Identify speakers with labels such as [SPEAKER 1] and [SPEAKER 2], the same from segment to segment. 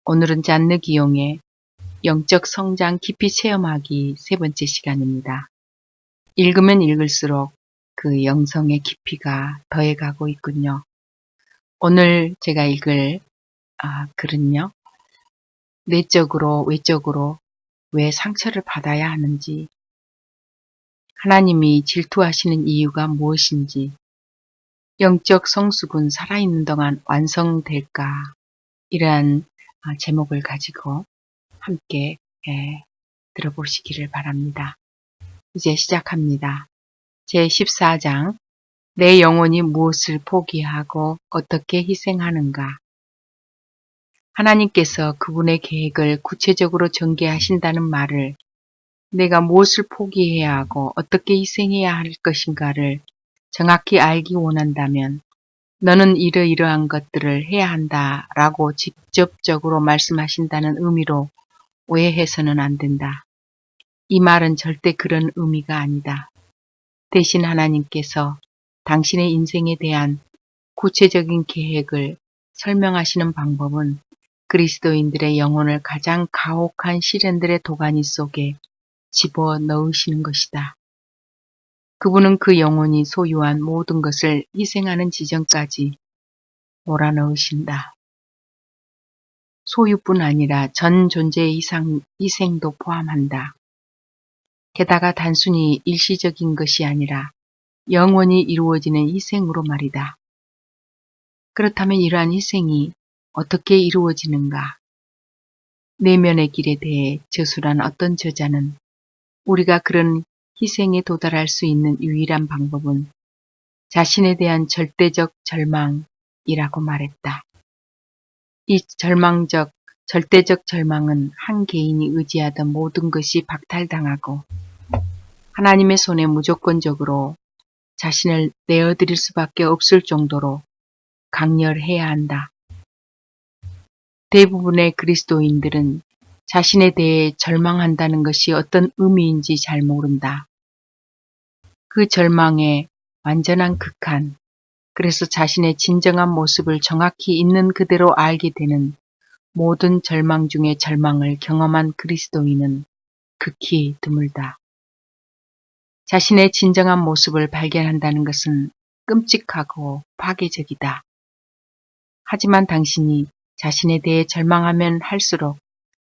[SPEAKER 1] 오늘은 잔느 기용의 영적 성장 깊이 체험하기 세 번째 시간입니다. 읽으면 읽을수록 그 영성의 깊이가 더해가고 있군요. 오늘 제가 읽을 글은요. 내적으로 외적으로 왜 상처를 받아야 하는지, 하나님이 질투하시는 이유가 무엇인지, 영적 성숙은 살아있는 동안 완성될까, 이러한 제목을 가지고 함께 들어보시기를 바랍니다. 이제 시작합니다. 제14장 내 영혼이 무엇을 포기하고 어떻게 희생하는가. 하나님께서 그분의 계획을 구체적으로 전개하신다는 말을 내가 무엇을 포기해야 하고 어떻게 희생해야 할 것인가를 정확히 알기 원한다면 너는 이러이러한 것들을 해야 한다 라고 직접적으로 말씀하신다는 의미로 오해해서는 안 된다. 이 말은 절대 그런 의미가 아니다. 대신 하나님께서 당신의 인생에 대한 구체적인 계획을 설명하시는 방법은 그리스도인들의 영혼을 가장 가혹한 시련들의 도가니 속에 집어넣으시는 것이다. 그분은 그 영혼이 소유한 모든 것을 희생하는 지점까지 몰아넣으신다. 소유뿐 아니라 전 존재의 희생도 포함한다. 게다가 단순히 일시적인 것이 아니라 영원히 이루어지는 희생으로 말이다. 그렇다면 이러한 희생이 어떻게 이루어지는가? 내면의 길에 대해 저술한 어떤 저자는 우리가 그런 희생에 도달할 수 있는 유일한 방법은 자신에 대한 절대적 절망이라고 말했다. 이 절대적 절망은 한 개인이 의지하던 모든 것이 박탈당하고 하나님의 손에 무조건적으로 자신을 내어드릴 수밖에 없을 정도로 강렬해야 한다. 대부분의 그리스도인들은 자신에 대해 절망한다는 것이 어떤 의미인지 잘 모른다. 그 절망의 완전한 극한, 그래서 자신의 진정한 모습을 정확히 있는 그대로 알게 되는 모든 절망 중의 절망을 경험한 그리스도인은 극히 드물다. 자신의 진정한 모습을 발견한다는 것은 끔찍하고 파괴적이다. 하지만 당신이 자신에 대해 절망하면 할수록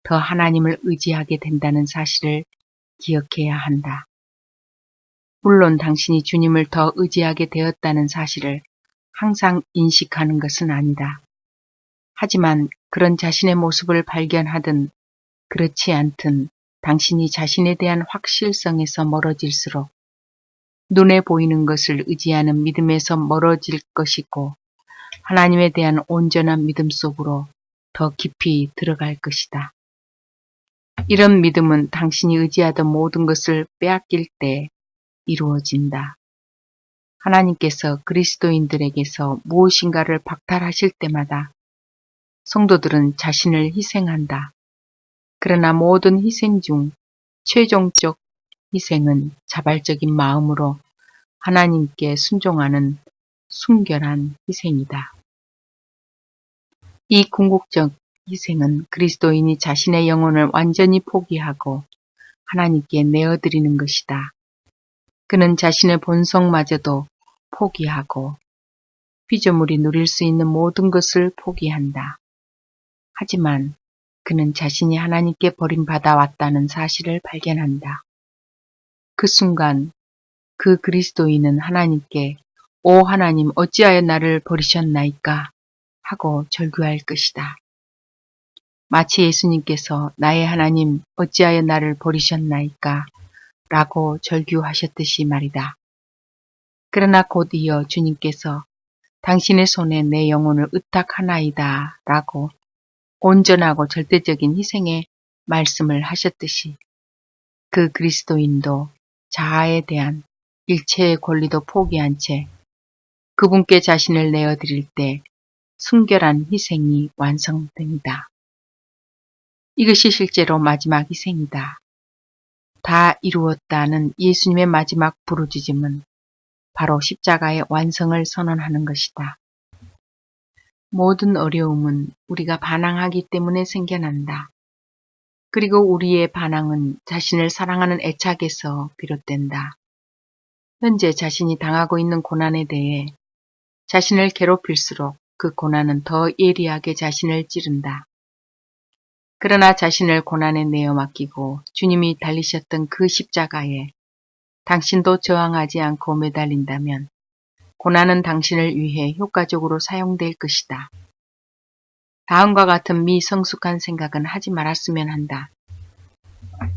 [SPEAKER 1] 더 하나님을 의지하게 된다는 사실을 기억해야 한다. 물론 당신이 주님을 더 의지하게 되었다는 사실을 항상 인식하는 것은 아니다. 하지만 그런 자신의 모습을 발견하든 그렇지 않든 당신이 자신에 대한 확실성에서 멀어질수록 눈에 보이는 것을 의지하는 믿음에서 멀어질 것이고 하나님에 대한 온전한 믿음 속으로 더 깊이 들어갈 것이다. 이런 믿음은 당신이 의지하던 모든 것을 빼앗길 때 이루어진다. 하나님께서 그리스도인들에게서 무엇인가를 박탈하실 때마다 성도들은 자신을 희생한다. 그러나 모든 희생 중 최종적 희생은 자발적인 마음으로 하나님께 순종하는 순결한 희생이다. 이 궁극적 희생은 그리스도인이 자신의 영혼을 완전히 포기하고 하나님께 내어드리는 것이다. 그는 자신의 본성마저도 포기하고 피조물이 누릴 수 있는 모든 것을 포기한다. 하지만 그는 자신이 하나님께 버림받아 왔다는 사실을 발견한다. 그 순간 그 그리스도인은 하나님께 오 하나님 어찌하여 나를 버리셨나이까 하고 절규할 것이다. 마치 예수님께서 나의 하나님 어찌하여 나를 버리셨나이까 라고 절규하셨듯이 말이다. 그러나 곧 이어 주님께서 당신의 손에 내 영혼을 의탁하나이다 라고 온전하고 절대적인 희생의 말씀을 하셨듯이 그 그리스도인도 자아에 대한 일체의 권리도 포기한 채 그분께 자신을 내어드릴 때 순결한 희생이 완성됩니다. 이것이 실제로 마지막 희생이다. 다 이루었다는 예수님의 마지막 부르짖음은 바로 십자가의 완성을 선언하는 것이다. 모든 어려움은 우리가 반항하기 때문에 생겨난다. 그리고 우리의 반항은 자신을 사랑하는 애착에서 비롯된다. 현재 자신이 당하고 있는 고난에 대해 자신을 괴롭힐수록 그 고난은 더 예리하게 자신을 찌른다. 그러나 자신을 고난에 내어 맡기고 주님이 달리셨던 그 십자가에 당신도 저항하지 않고 매달린다면 고난은 당신을 위해 효과적으로 사용될 것이다. 다음과 같은 미성숙한 생각은 하지 말았으면 한다.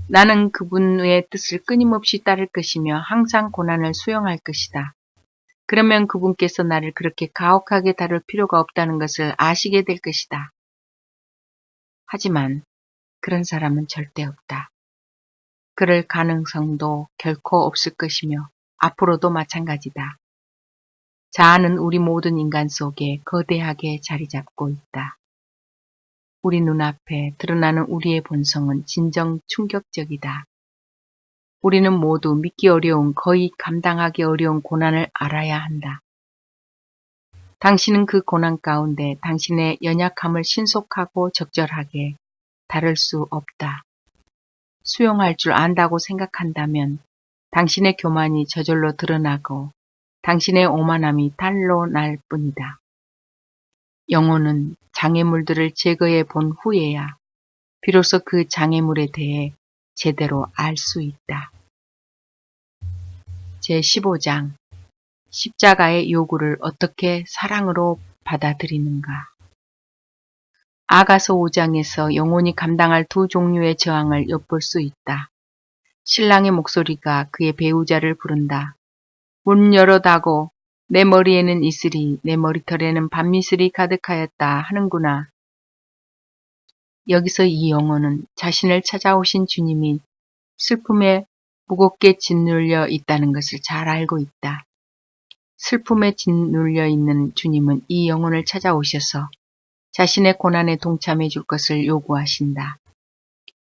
[SPEAKER 1] 나는 그분의 뜻을 끊임없이 따를 것이며 항상 고난을 수용할 것이다. 그러면 그분께서 나를 그렇게 가혹하게 다룰 필요가 없다는 것을 아시게 될 것이다. 하지만 그런 사람은 절대 없다. 그럴 가능성도 결코 없을 것이며 앞으로도 마찬가지다. 자아는 우리 모든 인간 속에 거대하게 자리 잡고 있다. 우리 눈앞에 드러나는 우리의 본성은 진정 충격적이다. 우리는 모두 믿기 어려운, 거의 감당하기 어려운 고난을 알아야 한다. 당신은 그 고난 가운데 당신의 연약함을 신속하고 적절하게 다룰 수 없다. 수용할 줄 안다고 생각한다면 당신의 교만이 저절로 드러나고 당신의 오만함이 달로 날 뿐이다. 영혼은 장애물들을 제거해 본 후에야 비로소 그 장애물에 대해 제대로 알 수 있다. 제15장 십자가의 요구를 어떻게 사랑으로 받아들이는가. 아가서 5장에서 영혼이 감당할 두 종류의 저항을 엿볼 수 있다. 신랑의 목소리가 그의 배우자를 부른다. 문 열어다고 내 머리에는 이슬이 내 머리털에는 밤이슬이 가득하였다 하는구나. 여기서 이 영혼은 자신을 찾아오신 주님이 슬픔에 무겁게 짓눌려 있다는 것을 잘 알고 있다. 슬픔에 짓눌려 있는 주님은 이 영혼을 찾아오셔서 자신의 고난에 동참해 줄 것을 요구하신다.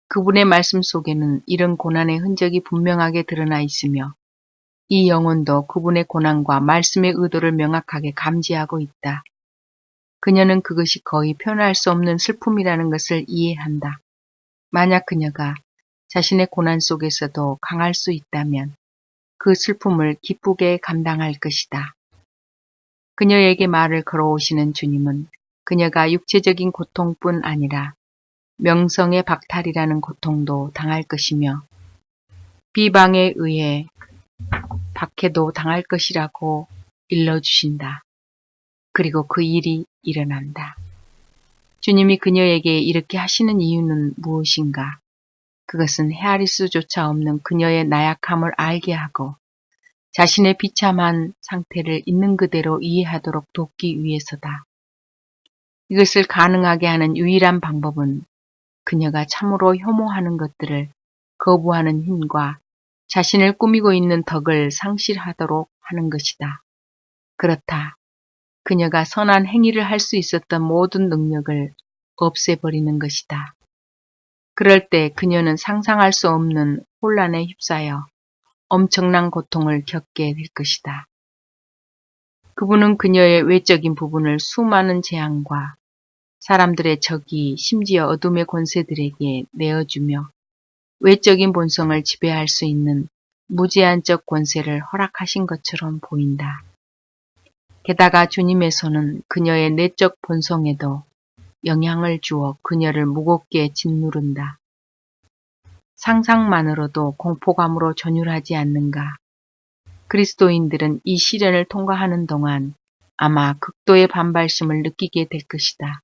[SPEAKER 1] 그분의 말씀 속에는 이런 고난의 흔적이 분명하게 드러나 있으며 이 영혼도 그분의 고난과 말씀의 의도를 명확하게 감지하고 있다. 그녀는 그것이 거의 표현할 수 없는 슬픔이라는 것을 이해한다. 만약 그녀가 자신의 고난 속에서도 강할 수 있다면 그 슬픔을 기쁘게 감당할 것이다. 그녀에게 말을 걸어오시는 주님은 그녀가 육체적인 고통뿐 아니라 명성의 박탈이라는 고통도 당할 것이며 비방에 의해 박해도 당할 것이라고 일러주신다. 그리고 그 일이 일어난다. 주님이 그녀에게 이렇게 하시는 이유는 무엇인가? 그것은 헤아릴 수조차 없는 그녀의 나약함을 알게 하고 자신의 비참한 상태를 있는 그대로 이해하도록 돕기 위해서다. 이것을 가능하게 하는 유일한 방법은 그녀가 참으로 혐오하는 것들을 거부하는 힘과 자신을 꾸미고 있는 덕을 상실하도록 하는 것이다. 그렇다. 그녀가 선한 행위를 할 수 있었던 모든 능력을 없애버리는 것이다. 그럴 때 그녀는 상상할 수 없는 혼란에 휩싸여 엄청난 고통을 겪게 될 것이다. 그분은 그녀의 외적인 부분을 수많은 재앙과 사람들의 적이 심지어 어둠의 권세들에게 내어주며 외적인 본성을 지배할 수 있는 무제한적 권세를 허락하신 것처럼 보인다. 게다가 주님의 손은 그녀의 내적 본성에도 영향을 주어 그녀를 무겁게 짓누른다. 상상만으로도 공포감으로 전율하지 않는가. 그리스도인들은 이 시련을 통과하는 동안 아마 극도의 반발심을 느끼게 될 것이다.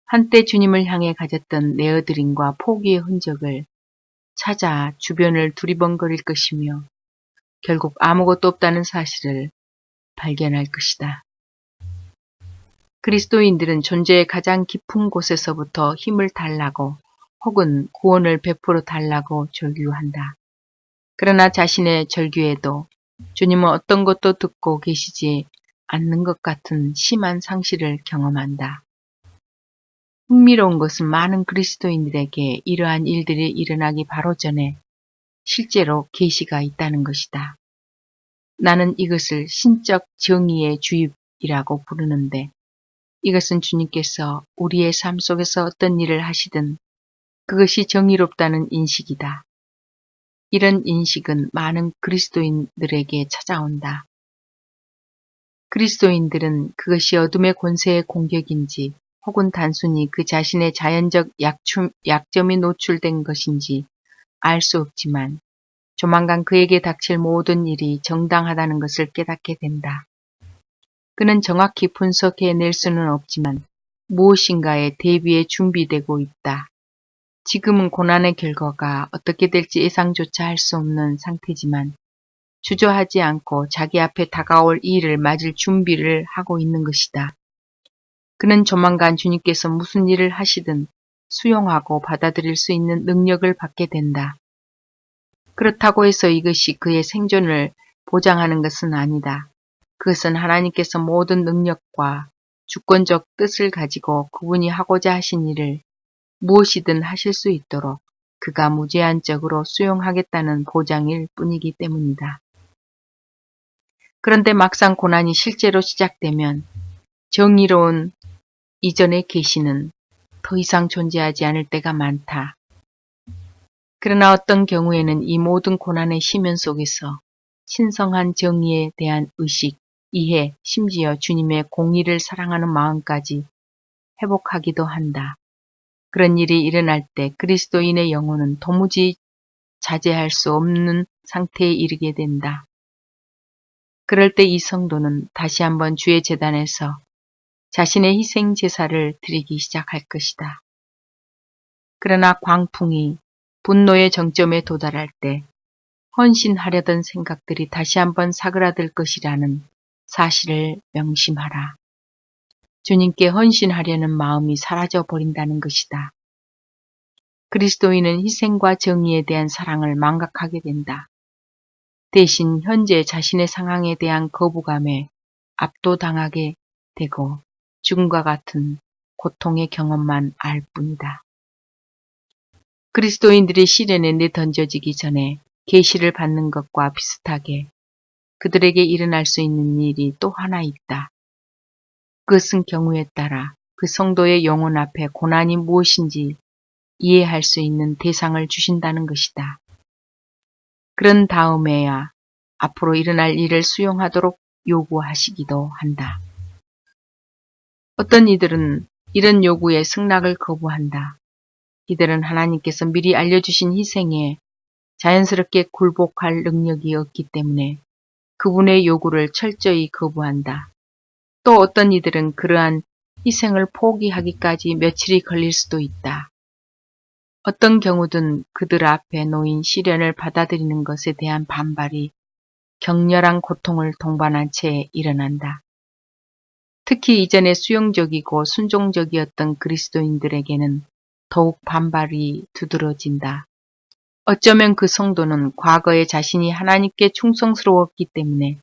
[SPEAKER 1] 한때 주님을 향해 가졌던 내어드림과 포기의 흔적을 찾아 주변을 두리번거릴 것이며 결국 아무것도 없다는 사실을 발견할 것이다. 그리스도인들은 존재의 가장 깊은 곳에서부터 힘을 달라고 혹은 구원을 베풀어 달라고 절규한다. 그러나 자신의 절규에도 주님은 어떤 것도 듣고 계시지 않는 것 같은 심한 상실을 경험한다. 흥미로운 것은 많은 그리스도인들에게 이러한 일들이 일어나기 바로 전에 실제로 계시가 있다는 것이다. 나는 이것을 신적 정의의 주입이라고 부르는데 이것은 주님께서 우리의 삶 속에서 어떤 일을 하시든 그것이 정의롭다는 인식이다. 이런 인식은 많은 그리스도인들에게 찾아온다. 그리스도인들은 그것이 어둠의 권세의 공격인지 혹은 단순히 그 자신의 자연적 약점이 노출된 것인지 알 수 없지만 조만간 그에게 닥칠 모든 일이 정당하다는 것을 깨닫게 된다. 그는 정확히 분석해낼 수는 없지만 무엇인가에 대비해 준비되고 있다. 지금은 고난의 결과가 어떻게 될지 예상조차 할 수 없는 상태지만 주저하지 않고 자기 앞에 다가올 이 일을 맞을 준비를 하고 있는 것이다. 그는 조만간 주님께서 무슨 일을 하시든 수용하고 받아들일 수 있는 능력을 받게 된다. 그렇다고 해서 이것이 그의 생존을 보장하는 것은 아니다. 그것은 하나님께서 모든 능력과 주권적 뜻을 가지고 그분이 하고자 하신 일을 무엇이든 하실 수 있도록 그가 무제한적으로 수용하겠다는 보장일 뿐이기 때문이다. 그런데 막상 고난이 실제로 시작되면 정의로운 이전의 계시는 더 이상 존재하지 않을 때가 많다. 그러나 어떤 경우에는 이 모든 고난의 심연 속에서 신성한 정의에 대한 의식, 이해, 심지어 주님의 공의를 사랑하는 마음까지 회복하기도 한다. 그런 일이 일어날 때 그리스도인의 영혼은 도무지 자제할 수 없는 상태에 이르게 된다. 그럴 때 이 성도는 다시 한번 주의 제단에서 자신의 희생 제사를 드리기 시작할 것이다. 그러나 광풍이 분노의 정점에 도달할 때 헌신하려던 생각들이 다시 한번 사그라들 것이라는 사실을 명심하라. 주님께 헌신하려는 마음이 사라져 버린다는 것이다. 그리스도인은 희생과 정의에 대한 사랑을 망각하게 된다. 대신 현재 자신의 상황에 대한 거부감에 압도당하게 되고 죽음과 같은 고통의 경험만 알 뿐이다. 그리스도인들이 시련에 내던져지기 전에 계시를 받는 것과 비슷하게 그들에게 일어날 수 있는 일이 또 하나 있다. 그것은 경우에 따라 그 성도의 영혼 앞에 고난이 무엇인지 이해할 수 있는 대상을 주신다는 것이다. 그런 다음에야 앞으로 일어날 일을 수용하도록 요구하시기도 한다. 어떤 이들은 이런 요구에 승낙을 거부한다. 이들은 하나님께서 미리 알려주신 희생에 자연스럽게 굴복할 능력이 없기 때문에 그분의 요구를 철저히 거부한다. 또 어떤 이들은 그러한 희생을 포기하기까지 며칠이 걸릴 수도 있다. 어떤 경우든 그들 앞에 놓인 시련을 받아들이는 것에 대한 반발이 격렬한 고통을 동반한 채 일어난다. 특히 이전에 수용적이고 순종적이었던 그리스도인들에게는 더욱 반발이 두드러진다. 어쩌면 그 성도는 과거에 자신이 하나님께 충성스러웠기 때문에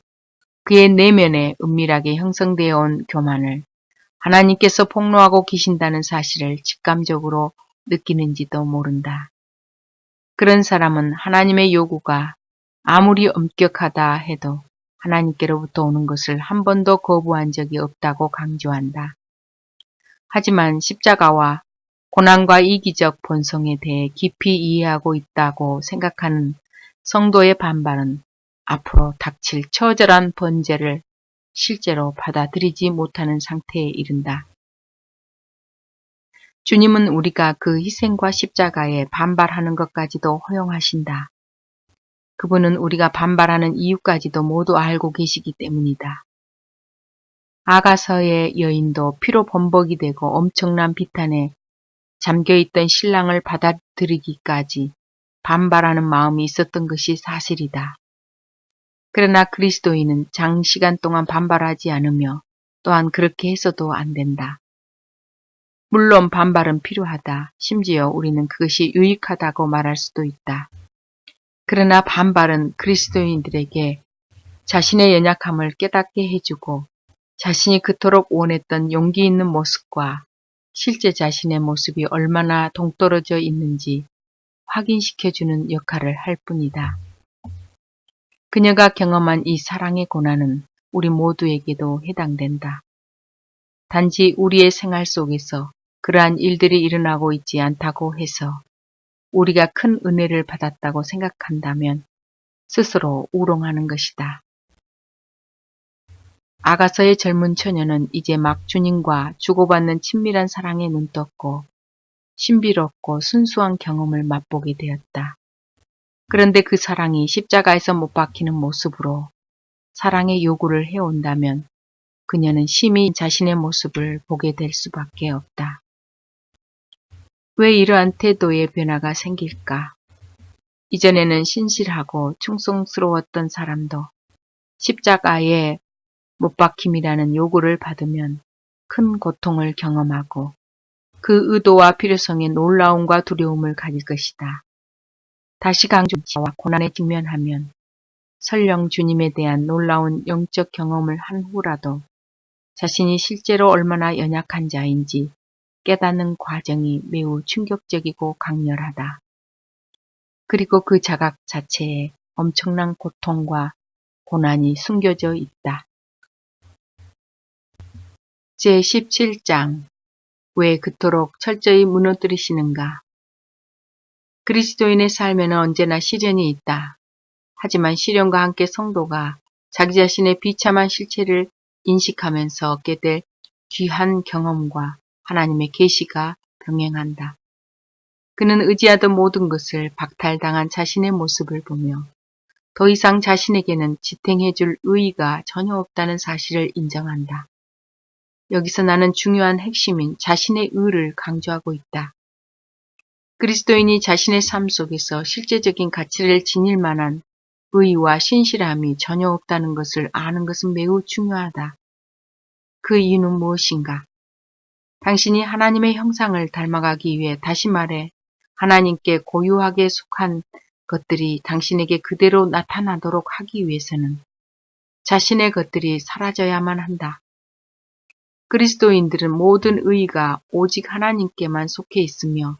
[SPEAKER 1] 그의 내면에 은밀하게 형성되어 온 교만을 하나님께서 폭로하고 계신다는 사실을 직감적으로 느끼는지도 모른다. 그런 사람은 하나님의 요구가 아무리 엄격하다 해도 하나님께로부터 오는 것을 한 번도 거부한 적이 없다고 강조한다. 하지만 십자가와 고난과 이기적 본성에 대해 깊이 이해하고 있다고 생각하는 성도의 반발은 앞으로 닥칠 처절한 번제를 실제로 받아들이지 못하는 상태에 이른다. 주님은 우리가 그 희생과 십자가에 반발하는 것까지도 허용하신다. 그분은 우리가 반발하는 이유까지도 모두 알고 계시기 때문이다. 아가서의 여인도 피로 범벅이 되고 엄청난 비탄에 잠겨있던 신랑을 받아들이기까지 반발하는 마음이 있었던 것이 사실이다. 그러나 그리스도인은 장시간 동안 반발하지 않으며 또한 그렇게 해서도 안 된다. 물론 반발은 필요하다. 심지어 우리는 그것이 유익하다고 말할 수도 있다. 그러나 반발은 그리스도인들에게 자신의 연약함을 깨닫게 해주고 자신이 그토록 원했던 용기 있는 모습과 실제 자신의 모습이 얼마나 동떨어져 있는지 확인시켜주는 역할을 할 뿐이다. 그녀가 경험한 이 사랑의 고난은 우리 모두에게도 해당된다. 단지 우리의 생활 속에서 그러한 일들이 일어나고 있지 않다고 해서 우리가 큰 은혜를 받았다고 생각한다면 스스로 우롱하는 것이다. 아가서의 젊은 처녀는 이제 막 주님과 주고받는 친밀한 사랑에 눈떴고 신비롭고 순수한 경험을 맛보게 되었다. 그런데 그 사랑이 십자가에서 못 박히는 모습으로 사랑의 요구를 해온다면 그녀는 심히 자신의 모습을 보게 될 수밖에 없다. 왜 이러한 태도의 변화가 생길까? 이전에는 신실하고 충성스러웠던 사람도 십자가에 못 박힘이라는 요구를 받으면 큰 고통을 경험하고 그 의도와 필요성에 놀라움과 두려움을 가질 것이다. 다시 강조와 고난에 직면하면 설령 주님에 대한 놀라운 영적 경험을 한 후라도 자신이 실제로 얼마나 연약한 자인지 깨닫는 과정이 매우 충격적이고 강렬하다. 그리고 그 자각 자체에 엄청난 고통과 고난이 숨겨져 있다. 제17장 왜 그토록 철저히 무너뜨리시는가? 그리스도인의 삶에는 언제나 시련이 있다. 하지만 시련과 함께 성도가 자기 자신의 비참한 실체를 인식하면서 얻게 될 귀한 경험과 하나님의 계시가 병행한다. 그는 의지하던 모든 것을 박탈당한 자신의 모습을 보며 더 이상 자신에게는 지탱해줄 의의가 전혀 없다는 사실을 인정한다. 여기서 나는 중요한 핵심인 자신의 의를 강조하고 있다. 그리스도인이 자신의 삶 속에서 실제적인 가치를 지닐 만한 의의와 신실함이 전혀 없다는 것을 아는 것은 매우 중요하다. 그 이유는 무엇인가? 당신이 하나님의 형상을 닮아가기 위해, 다시 말해 하나님께 고유하게 속한 것들이 당신에게 그대로 나타나도록 하기 위해서는 자신의 것들이 사라져야만 한다. 그리스도인들은 모든 의의가 오직 하나님께만 속해 있으며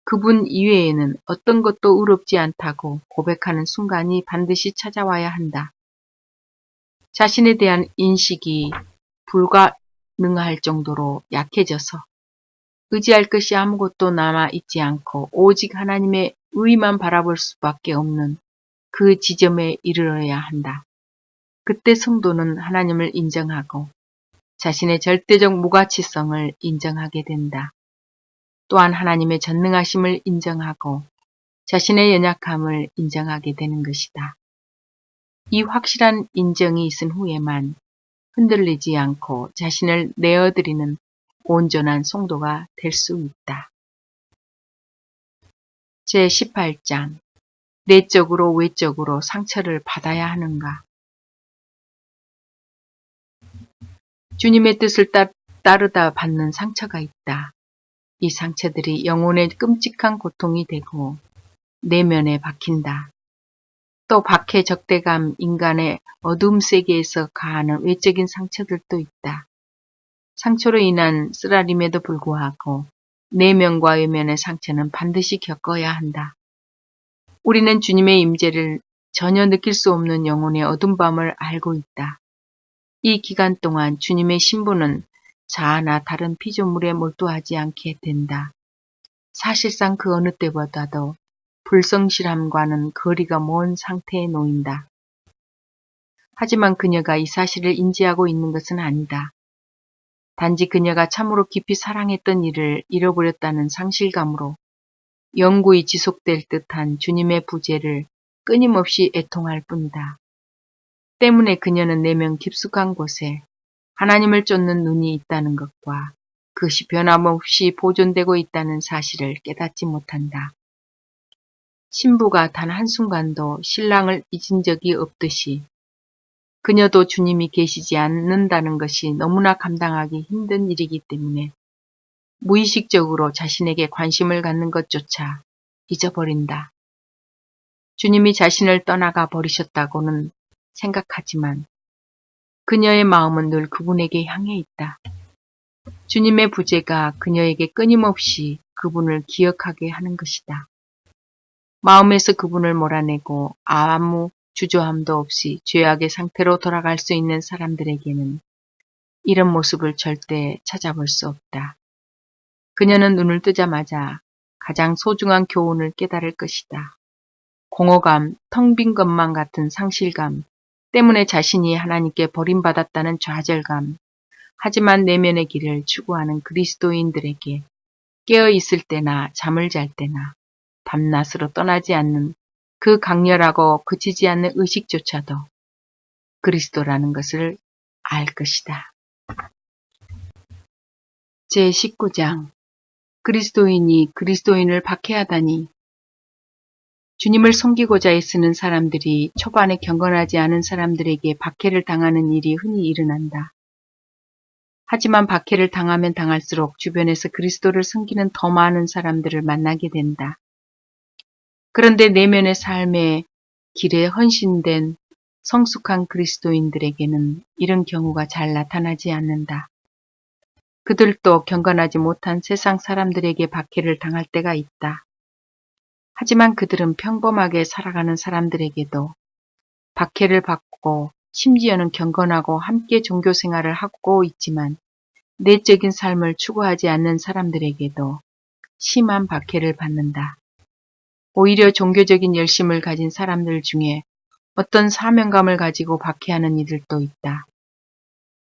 [SPEAKER 1] 그분 이외에는 어떤 것도 의롭지 않다고 고백하는 순간이 반드시 찾아와야 한다. 자신에 대한 인식이 불가능할 정도로 약해져서 의지할 것이 아무것도 남아있지 않고 오직 하나님의 의만 바라볼 수밖에 없는 그 지점에 이르러야 한다. 그때 성도는 하나님을 인정하고 자신의 절대적 무가치성을 인정하게 된다. 또한 하나님의 전능하심을 인정하고 자신의 연약함을 인정하게 되는 것이다. 이 확실한 인정이 있은 후에만 흔들리지 않고 자신을 내어드리는 온전한 성도가 될 수 있다. 제18장 내적으로 외적으로 상처를 받아야 하는가? 주님의 뜻을 따르다 받는 상처가 있다. 이 상처들이 영혼의 끔찍한 고통이 되고 내면에 박힌다. 또 박해 적대감, 인간의 어두움 세계에서 가하는 외적인 상처들도 있다. 상처로 인한 쓰라림에도 불구하고 내면과 외면의 상처는 반드시 겪어야 한다. 우리는 주님의 임재를 전혀 느낄 수 없는 영혼의 어두운 밤을 알고 있다. 이 기간 동안 주님의 신부는 자아나 다른 피조물에 몰두하지 않게 된다. 사실상 그 어느 때보다도 불성실함과는 거리가 먼 상태에 놓인다. 하지만 그녀가 이 사실을 인지하고 있는 것은 아니다. 단지 그녀가 참으로 깊이 사랑했던 일을 잃어버렸다는 상실감으로 영구히 지속될 듯한 주님의 부재를 끊임없이 애통할 뿐이다. 때문에 그녀는 내면 깊숙한 곳에 하나님을 쫓는 눈이 있다는 것과 그것이 변함없이 보존되고 있다는 사실을 깨닫지 못한다. 신부가 단 한순간도 신랑을 잊은 적이 없듯이 그녀도 주님이 계시지 않는다는 것이 너무나 감당하기 힘든 일이기 때문에 무의식적으로 자신에게 관심을 갖는 것조차 잊어버린다. 주님이 자신을 떠나가 버리셨다고는 생각하지만 그녀의 마음은 늘 그분에게 향해 있다. 주님의 부재가 그녀에게 끊임없이 그분을 기억하게 하는 것이다. 마음에서 그분을 몰아내고 아무 주저함도 없이 죄악의 상태로 돌아갈 수 있는 사람들에게는 이런 모습을 절대 찾아볼 수 없다. 그녀는 눈을 뜨자마자 가장 소중한 교훈을 깨달을 것이다. 공허감, 텅 빈 것만 같은 상실감 때문에 자신이 하나님께 버림받았다는 좌절감, 하지만 내면의 길을 추구하는 그리스도인들에게 깨어 있을 때나 잠을 잘 때나 밤낮으로 떠나지 않는 그 강렬하고 그치지 않는 의식조차도 그리스도라는 것을 알 것이다. 제19장 그리스도인이 그리스도인을 박해하다니. 주님을 섬기고자 애쓰는 사람들이 초반에 경건하지 않은 사람들에게 박해를 당하는 일이 흔히 일어난다. 하지만 박해를 당하면 당할수록 주변에서 그리스도를 섬기는 더 많은 사람들을 만나게 된다. 그런데 내면의 삶의 길에 헌신된 성숙한 그리스도인들에게는 이런 경우가 잘 나타나지 않는다. 그들도 경건하지 못한 세상 사람들에게 박해를 당할 때가 있다. 하지만 그들은 평범하게 살아가는 사람들에게도 박해를 받고 심지어는 경건하고 함께 종교 생활을 하고 있지만 내적인 삶을 추구하지 않는 사람들에게도 심한 박해를 받는다. 오히려 종교적인 열심을 가진 사람들 중에 어떤 사명감을 가지고 박해하는 이들도 있다.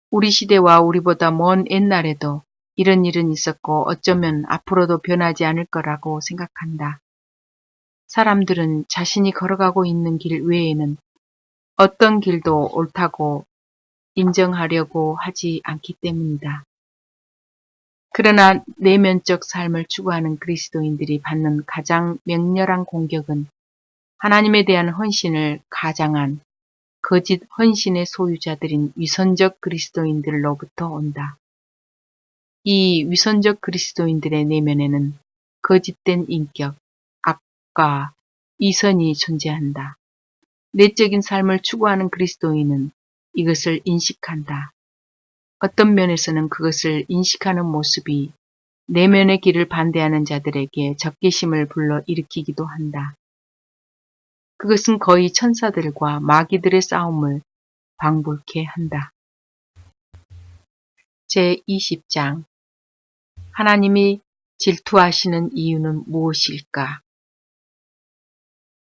[SPEAKER 1] 우리 시대와 우리보다 먼 옛날에도 이런 일은 있었고 어쩌면 앞으로도 변하지 않을 거라고 생각한다. 사람들은 자신이 걸어가고 있는 길 외에는 어떤 길도 옳다고 인정하려고 하지 않기 때문이다. 그러나 내면적 삶을 추구하는 그리스도인들이 받는 가장 맹렬한 공격은 하나님에 대한 헌신을 가장한 거짓 헌신의 소유자들인 위선적 그리스도인들로부터 온다. 이 위선적 그리스도인들의 내면에는 거짓된 인격, 악과 이선이 존재한다. 내적인 삶을 추구하는 그리스도인은 이것을 인식한다. 어떤 면에서는 그것을 인식하는 모습이 내면의 길을 반대하는 자들에게 적개심을 불러 일으키기도 한다. 그것은 거의 천사들과 마귀들의 싸움을 방불케 한다. 제20장 하나님이 질투하시는 이유는 무엇일까?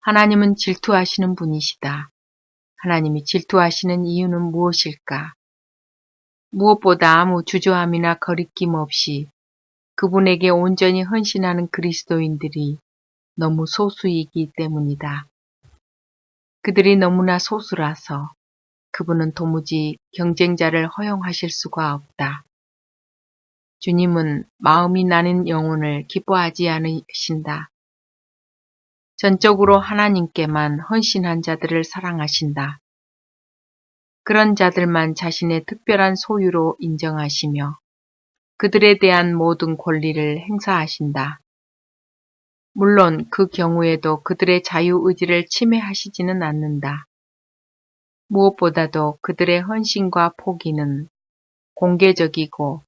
[SPEAKER 1] 하나님은 질투하시는 분이시다. 하나님이 질투하시는 이유는 무엇일까? 무엇보다 아무 주저함이나 거리낌 없이 그분에게 온전히 헌신하는 그리스도인들이 너무 소수이기 때문이다. 그들이 너무나 소수라서 그분은 도무지 경쟁자를 허용하실 수가 없다. 주님은 마음이 나는 영혼을 기뻐하지 않으신다. 전적으로 하나님께만 헌신한 자들을 사랑하신다. 그런 자들만 자신의 특별한 소유로 인정하시며 그들에 대한 모든 권리를 행사하신다. 물론 그 경우에도 그들의 자유의지를 침해하시지는 않는다. 무엇보다도 그들의 헌신과 포기는 공개적이고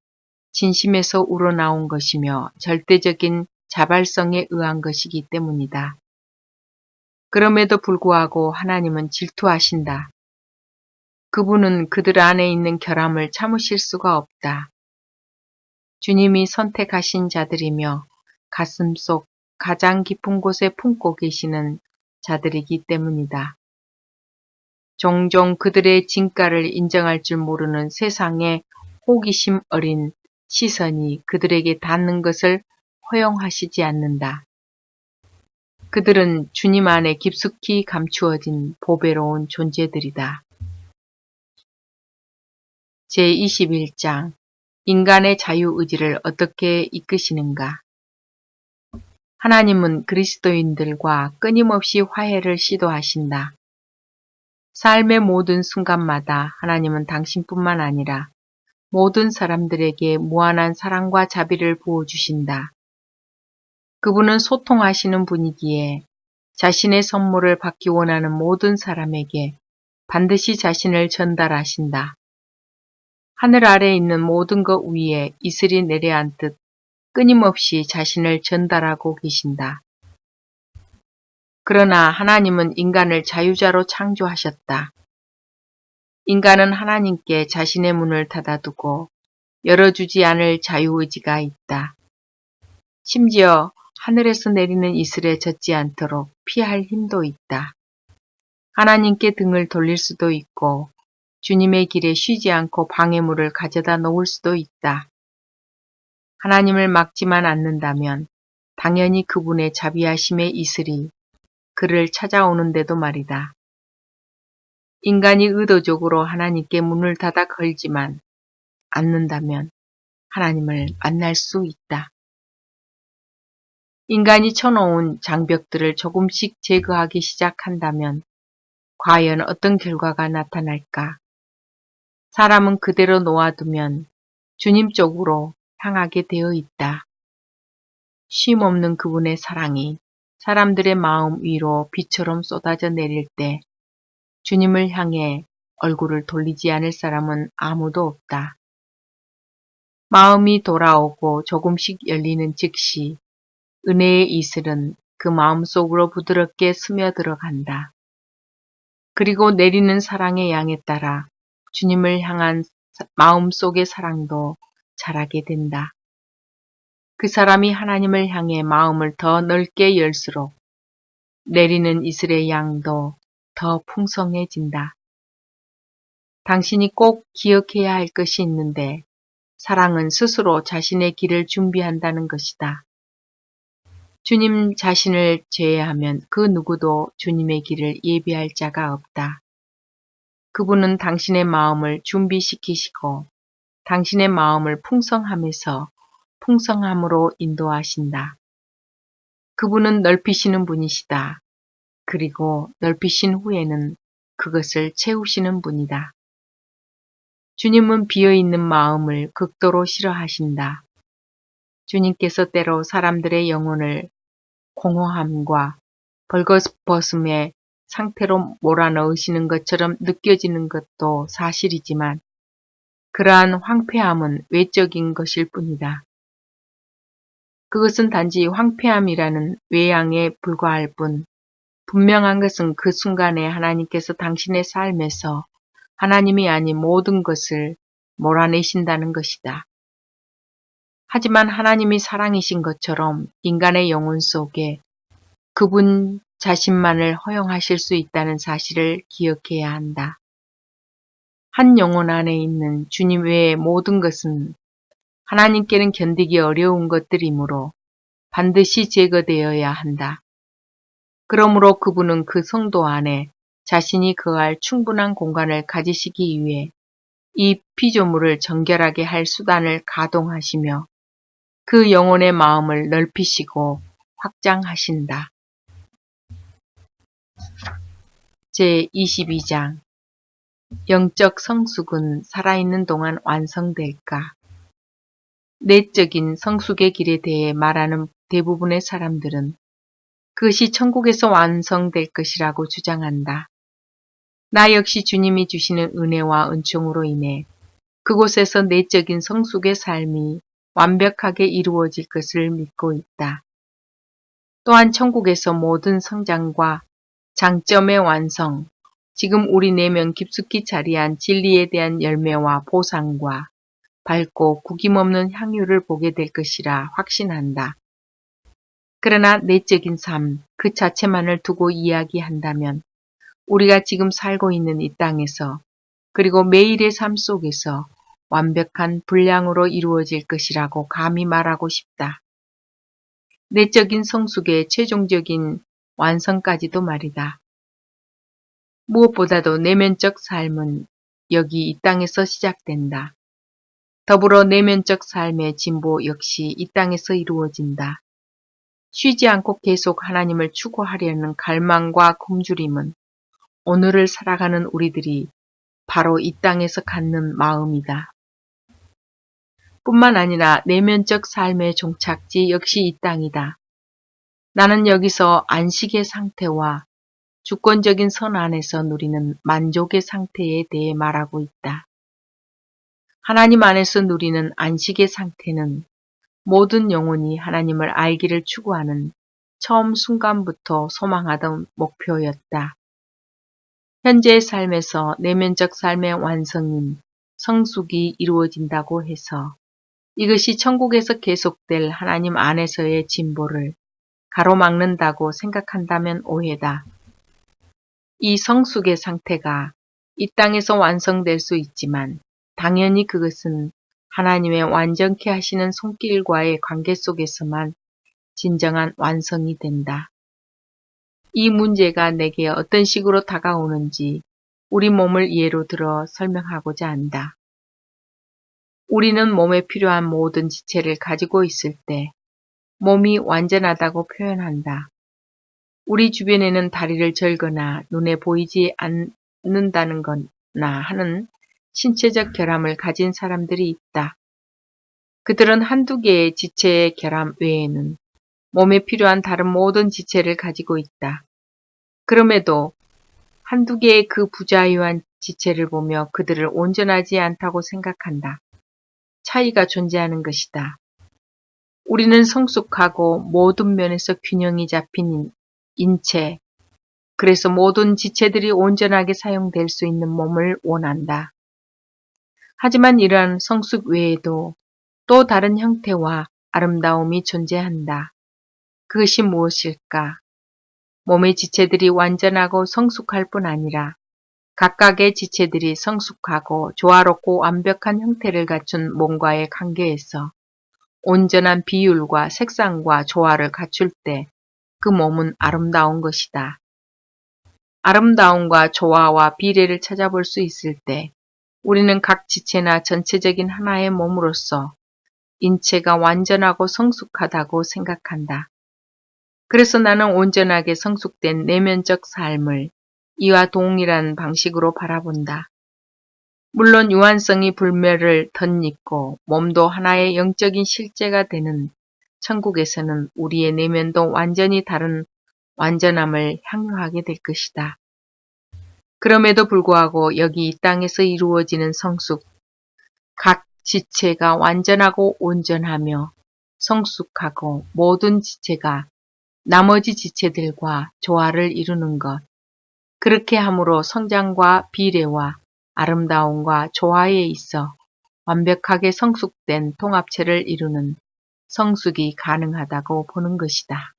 [SPEAKER 1] 진심에서 우러나온 것이며 절대적인 자발성에 의한 것이기 때문이다. 그럼에도 불구하고 하나님은 질투하신다. 그분은 그들 안에 있는 결함을 참으실 수가 없다. 주님이 선택하신 자들이며 가슴속 가장 깊은 곳에 품고 계시는 자들이기 때문이다. 종종 그들의 진가를 인정할 줄 모르는 세상의 호기심 어린 시선이 그들에게 닿는 것을 허용하시지 않는다. 그들은 주님 안에 깊숙이 감추어진 보배로운 존재들이다. 제21장 인간의 자유의지를 어떻게 이끄시는가? 하나님은 그리스도인들과 끊임없이 화해를 시도하신다. 삶의 모든 순간마다 하나님은 당신뿐만 아니라 모든 사람들에게 무한한 사랑과 자비를 부어주신다. 그분은 소통하시는 분이기에 자신의 선물을 받기 원하는 모든 사람에게 반드시 자신을 전달하신다. 하늘 아래에 있는 모든 것 위에 이슬이 내려앉듯 끊임없이 자신을 전달하고 계신다. 그러나 하나님은 인간을 자유자로 창조하셨다. 인간은 하나님께 자신의 문을 닫아두고 열어주지 않을 자유의지가 있다. 심지어 하늘에서 내리는 이슬에 젖지 않도록 피할 힘도 있다. 하나님께 등을 돌릴 수도 있고 주님의 길에 쉬지 않고 방해물을 가져다 놓을 수도 있다. 하나님을 막지만 않는다면 당연히 그분의 자비하심의 이슬이 그를 찾아오는데도 말이다. 인간이 의도적으로 하나님께 문을 닫아 걸지만 않는다면 하나님을 만날 수 있다. 인간이 쳐놓은 장벽들을 조금씩 제거하기 시작한다면 과연 어떤 결과가 나타날까? 사람은 그대로 놓아두면 주님 쪽으로 향하게 되어 있다. 쉼없는 그분의 사랑이 사람들의 마음 위로 비처럼 쏟아져 내릴 때 주님을 향해 얼굴을 돌리지 않을 사람은 아무도 없다. 마음이 돌아오고 조금씩 열리는 즉시 은혜의 이슬은 그 마음 속으로 부드럽게 스며들어간다. 그리고 내리는 사랑의 양에 따라 주님을 향한 마음속의 사랑도 자라게 된다. 그 사람이 하나님을 향해 마음을 더 넓게 열수록 내리는 이슬의 양도 더 풍성해진다. 당신이 꼭 기억해야 할 것이 있는데 사랑은 스스로 자신의 길을 준비한다는 것이다. 주님 자신을 제외하면 그 누구도 주님의 길을 예비할 자가 없다. 그분은 당신의 마음을 준비시키시고 당신의 마음을 풍성함에서 풍성함으로 인도하신다. 그분은 넓히시는 분이시다. 그리고 넓히신 후에는 그것을 채우시는 분이다. 주님은 비어있는 마음을 극도로 싫어하신다. 주님께서 때로 사람들의 영혼을 공허함과 벌거벗음의 상태로 몰아넣으시는 것처럼 느껴지는 것도 사실이지만 그러한 황폐함은 외적인 것일 뿐이다. 그것은 단지 황폐함이라는 외양에 불과할 뿐 분명한 것은 그 순간에 하나님께서 당신의 삶에서 하나님이 아닌 모든 것을 몰아내신다는 것이다. 하지만 하나님이 사랑이신 것처럼 인간의 영혼 속에 그분 자신만을 허용하실 수 있다는 사실을 기억해야 한다. 한 영혼 안에 있는 주님 외의 모든 것은 하나님께는 견디기 어려운 것들이므로 반드시 제거되어야 한다. 그러므로 그분은 그 성도 안에 자신이 거할 충분한 공간을 가지시기 위해 이 피조물을 정결하게 할 수단을 가동하시며 그 영혼의 마음을 넓히시고 확장하신다. 제22장 영적 성숙은 살아있는 동안 완성될까? 내적인 성숙의 길에 대해 말하는 대부분의 사람들은 그것이 천국에서 완성될 것이라고 주장한다. 나 역시 주님이 주시는 은혜와 은총으로 인해 그곳에서 내적인 성숙의 삶이 완벽하게 이루어질 것을 믿고 있다. 또한 천국에서 모든 성장과 장점의 완성, 지금 우리 내면 깊숙이 자리한 진리에 대한 열매와 보상과 밝고 구김없는 향유를 보게 될 것이라 확신한다. 그러나 내적인 삶 그 자체만을 두고 이야기한다면 우리가 지금 살고 있는 이 땅에서 그리고 매일의 삶 속에서 완벽한 분량으로 이루어질 것이라고 감히 말하고 싶다. 내적인 성숙의 최종적인 완성까지도 말이다. 무엇보다도 내면적 삶은 여기 이 땅에서 시작된다. 더불어 내면적 삶의 진보 역시 이 땅에서 이루어진다. 쉬지 않고 계속 하나님을 추구하려는 갈망과 굶주림은 오늘을 살아가는 우리들이 바로 이 땅에서 갖는 마음이다. 뿐만 아니라 내면적 삶의 종착지 역시 이 땅이다. 나는 여기서 안식의 상태와 주권적인 선 안에서 누리는 만족의 상태에 대해 말하고 있다. 하나님 안에서 누리는 안식의 상태는 모든 영혼이 하나님을 알기를 추구하는 처음 순간부터 소망하던 목표였다. 현재의 삶에서 내면적 삶의 완성인 성숙이 이루어진다고 해서 이것이 천국에서 계속될 하나님 안에서의 진보를 가로막는다고 생각한다면 오해다. 이 성숙의 상태가 이 땅에서 완성될 수 있지만 당연히 그것은 하나님의 완전케 하시는 손길과의 관계 속에서만 진정한 완성이 된다. 이 문제가 내게 어떤 식으로 다가오는지 우리 몸을 예로 들어 설명하고자 한다. 우리는 몸에 필요한 모든 지체를 가지고 있을 때 몸이 완전하다고 표현한다. 우리 주변에는 다리를 절거나 눈에 보이지 않는다는 거나 하는 신체적 결함을 가진 사람들이 있다. 그들은 한두 개의 지체의 결함 외에는 몸에 필요한 다른 모든 지체를 가지고 있다. 그럼에도 한두 개의 그 부자유한 지체를 보며 그들을 온전하지 않다고 생각한다. 차이가 존재하는 것이다. 우리는 성숙하고 모든 면에서 균형이 잡힌 인체, 그래서 모든 지체들이 온전하게 사용될 수 있는 몸을 원한다. 하지만 이러한 성숙 외에도 또 다른 형태와 아름다움이 존재한다. 그것이 무엇일까? 몸의 지체들이 완전하고 성숙할 뿐 아니라 각각의 지체들이 성숙하고 조화롭고 완벽한 형태를 갖춘 몸과의 관계에서 온전한 비율과 색상과 조화를 갖출 때 그 몸은 아름다운 것이다. 아름다움과 조화와 비례를 찾아볼 수 있을 때 우리는 각 지체나 전체적인 하나의 몸으로서 인체가 완전하고 성숙하다고 생각한다. 그래서 나는 온전하게 성숙된 내면적 삶을 이와 동일한 방식으로 바라본다. 물론 유한성이 불멸을 덧입고 몸도 하나의 영적인 실제가 되는 천국에서는 우리의 내면도 완전히 다른 완전함을 향유하게 될 것이다. 그럼에도 불구하고 여기 이 땅에서 이루어지는 성숙, 각 지체가 완전하고 온전하며 성숙하고 모든 지체가 나머지 지체들과 조화를 이루는 것, 그렇게 함으로 성장과 비례와 아름다움과 조화에 있어 완벽하게 성숙된 통합체를 이루는 성숙이 가능하다고 보는 것이다.